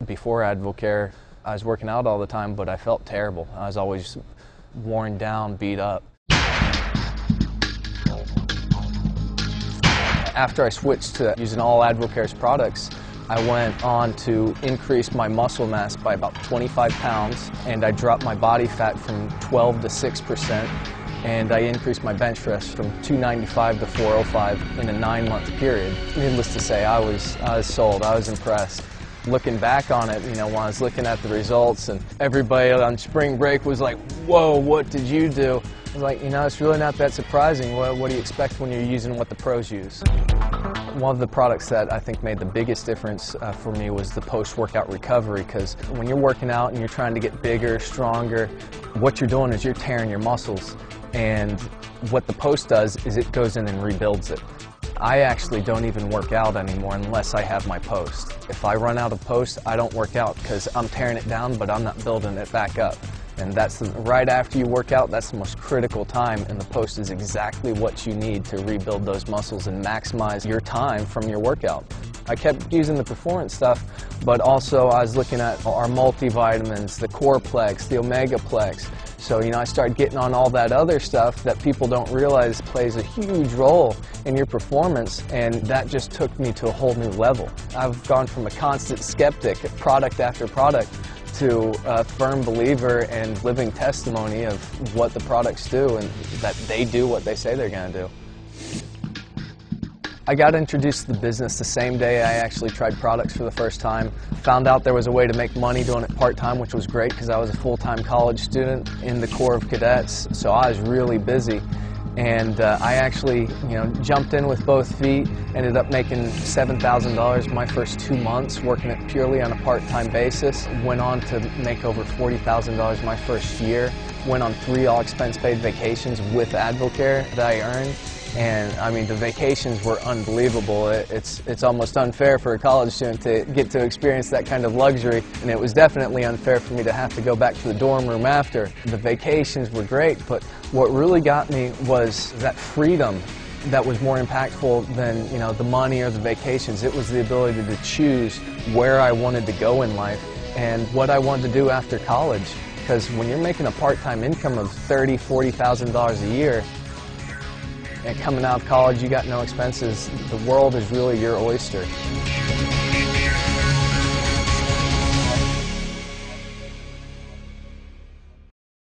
Before AdvoCare, I was working out all the time, but I felt terrible. I was always worn down, beat up. After I switched to using all AdvoCare's products, I went on to increase my muscle mass by about 25 pounds, and I dropped my body fat from 12 to 6%, and I increased my bench press from 295 to 405 in a 9-month period. Needless to say, I was sold. I was impressed. Looking back on it, when I was looking at the results, and everybody on spring break was like, "Whoa, what did you do?" I was like, it's really not that surprising. What do you expect when you're using what the pros use? One of the products that I think made the biggest difference for me was the post-workout recovery, because when you're working out and you're trying to get bigger, stronger, what you're doing is you're tearing your muscles, and what the post does is it goes in and rebuilds it. I actually don't even work out anymore unless I have my post. If I run out of post, I don't work out because I'm tearing it down, but I'm not building it back up. And that's right after you work out, that's the most critical time, and the post is exactly what you need to rebuild those muscles and maximize your time from your workout. I kept using the performance stuff, but also I was looking at our multivitamins, the Coreplex, the Omegaplex. So, I started getting on all that other stuff that people don't realize plays a huge role in your performance, and that just took me to a whole new level. I've gone from a constant skeptic of product after product to a firm believer and living testimony of what the products do and that they do what they say they're going to do. I got introduced to the business the same day I actually tried products for the first time. Found out there was a way to make money doing it part-time, which was great because I was a full-time college student in the Corps of Cadets, so I was really busy. And I actually, jumped in with both feet, ended up making $7,000 my first 2 months, working it purely on a part-time basis. Went on to make over $40,000 my first year. Went on 3 all-expense-paid vacations with AdvoCare that I earned. And I mean, the vacations were unbelievable. It's almost unfair for a college student to get to experience that kind of luxury, and it was definitely unfair for me to have to go back to the dorm room after. The vacations were great, but what really got me was that freedom that was more impactful than the money or the vacations. It was the ability to choose where I wanted to go in life and what I wanted to do after college. Because when you're making a part-time income of $30,000, $40,000 a year, and coming out of college, you got no expenses, the world is really your oyster.